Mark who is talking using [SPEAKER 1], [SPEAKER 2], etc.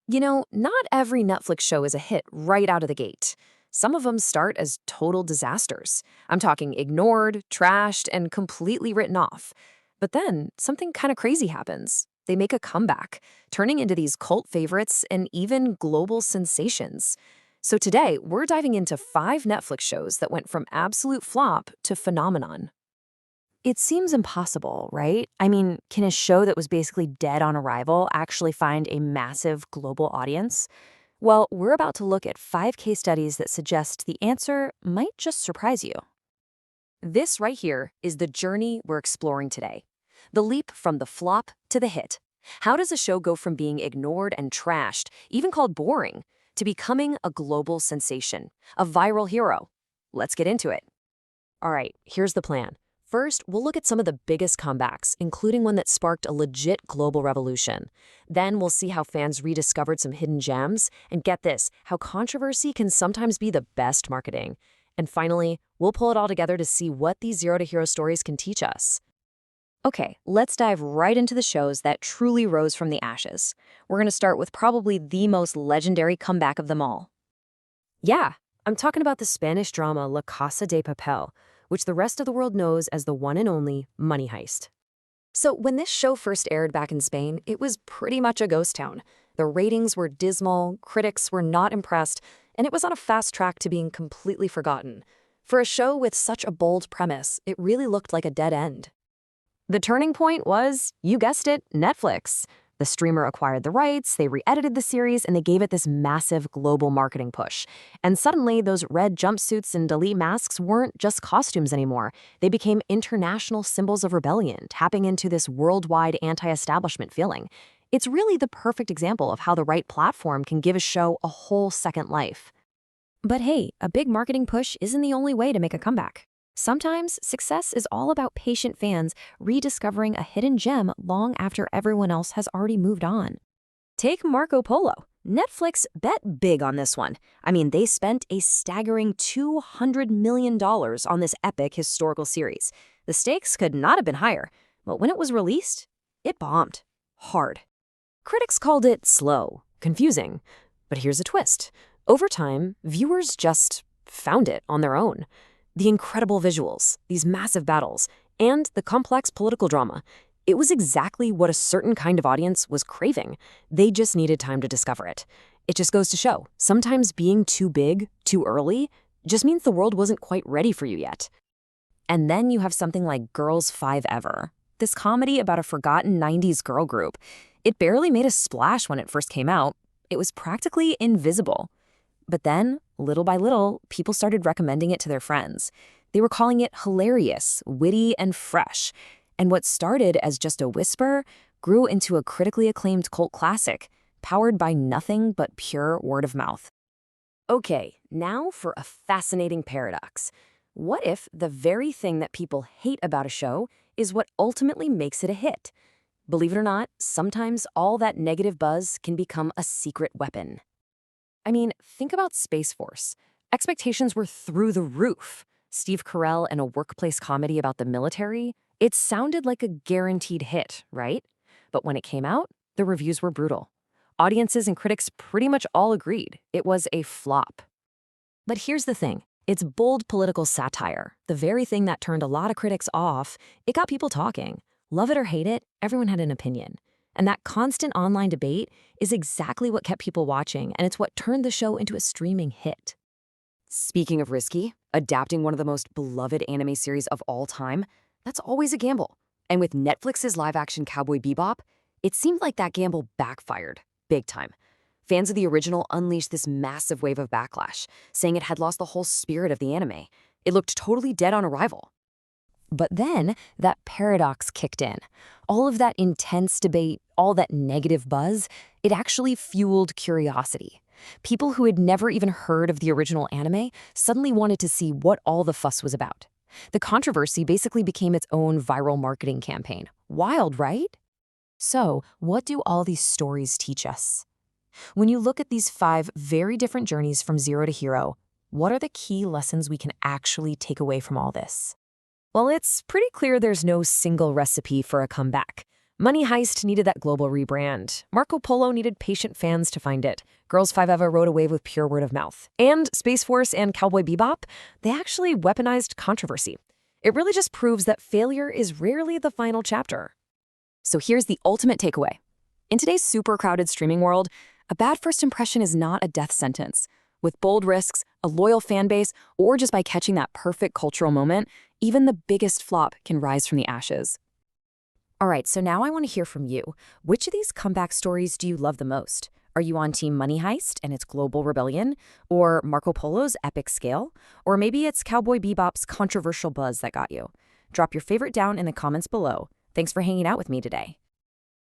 [SPEAKER 1] Not every Netflix show is a hit right out of the gate. Some of them start as total disasters. I'm talking ignored, trashed, and completely written off. But then something kind of crazy happens. They make a comeback, turning into these cult favorites and even global sensations. So today, we're diving into 5 Netflix shows that went from absolute flop to phenomenon.
[SPEAKER 2] It seems impossible, right? I mean, can a show that was basically dead on arrival actually find a massive global audience? Well, we're about to look at 5 case studies that suggest the answer might just surprise you.
[SPEAKER 1] This right here is the journey we're exploring today. The leap from the flop to the hit. How does a show go from being ignored and trashed, even called boring, to becoming a global sensation, a viral hero? Let's get into it. All right, here's the plan. First, we'll look at some of the biggest comebacks, including one that sparked a legit global revolution. Then we'll see how fans rediscovered some hidden gems, and get this, how controversy can sometimes be the best marketing. And finally, we'll pull it all together to see what these zero to hero stories can teach us. Okay, let's dive right into the shows that truly rose from the ashes. We're going to start with probably the most legendary comeback of them all. Yeah, I'm talking about the Spanish drama La Casa de Papel, which the rest of the world knows as the one and only Money Heist. So when this show first aired back in Spain, it was pretty much a ghost town. The ratings were dismal, critics were not impressed, and it was on a fast track to being completely forgotten. For a show with such a bold premise, it really looked like a dead end. The turning point was, you guessed it, Netflix. The streamer acquired the rights, they re-edited the series, and they gave it this massive global marketing push. And suddenly, those red jumpsuits and elite masks weren't just costumes anymore. They became international symbols of rebellion, tapping into this worldwide anti-establishment feeling. It's really the perfect example of how the right platform can give a show a whole second life. But hey, a big marketing push isn't the only way to make a comeback. Sometimes success is all about patient fans rediscovering a hidden gem long after everyone else has already moved on. Take Marco Polo. Netflix bet big on this one. I mean, they spent a staggering $200 million on this epic historical series. The stakes could not have been higher, but when it was released, it bombed. Hard. Critics called it slow, confusing. But here's a twist. Over time, viewers just found it on their own. The incredible visuals, these massive battles, and the complex political drama. It was exactly what a certain kind of audience was craving. They just needed time to discover it. It just goes to show, sometimes being too big, too early, just means the world wasn't quite ready for you yet. And then you have something like Girls 5 Ever, this comedy about a forgotten 90s girl group. It barely made a splash when it first came out. It was practically invisible. But then, little by little, people started recommending it to their friends. They were calling it hilarious, witty, and fresh. And what started as just a whisper grew into a critically acclaimed cult classic, powered by nothing but pure word of mouth. Okay, now for a fascinating paradox. What if the very thing that people hate about a show is what ultimately makes it a hit? Believe it or not, sometimes all that negative buzz can become a secret weapon. I mean, think about Space Force. Expectations were through the roof. Steve Carell in a workplace comedy about the military, it sounded like a guaranteed hit, right? But when it came out, the reviews were brutal. Audiences and critics pretty much all agreed it was a flop. But here's the thing. It's bold political satire, the very thing that turned a lot of critics off. It got people talking. Love it or hate it, everyone had an opinion. And that constant online debate is exactly what kept people watching, and it's what turned the show into a streaming hit. Speaking of risky, adapting one of the most beloved anime series of all time, that's always a gamble. And with Netflix's live-action Cowboy Bebop, it seemed like that gamble backfired, big time. Fans of the original unleashed this massive wave of backlash, saying it had lost the whole spirit of the anime. It looked totally dead on arrival. But then that paradox kicked in. All of that intense debate, all that negative buzz, it actually fueled curiosity. People who had never even heard of the original anime suddenly wanted to see what all the fuss was about. The controversy basically became its own viral marketing campaign. Wild, right? So, what do all these stories teach us? When you look at these 5 very different journeys from zero to hero, what are the key lessons we can actually take away from all this? Well, it's pretty clear there's no single recipe for a comeback. Money Heist needed that global rebrand. Marco Polo needed patient fans to find it. Girls Five Eva rode a wave with pure word of mouth. And Space Force and Cowboy Bebop, they actually weaponized controversy. It really just proves that failure is rarely the final chapter.
[SPEAKER 2] So here's the ultimate takeaway. In today's super crowded streaming world, a bad first impression is not a death sentence. With bold risks, a loyal fan base, or just by catching that perfect cultural moment, even the biggest flop can rise from the ashes. All right, so now I want to hear from you. Which of these comeback stories do you love the most? Are you on Team Money Heist and its global rebellion? Or Marco Polo's epic scale? Or maybe it's Cowboy Bebop's controversial buzz that got you? Drop your favorite down in the comments below. Thanks for hanging out with me today.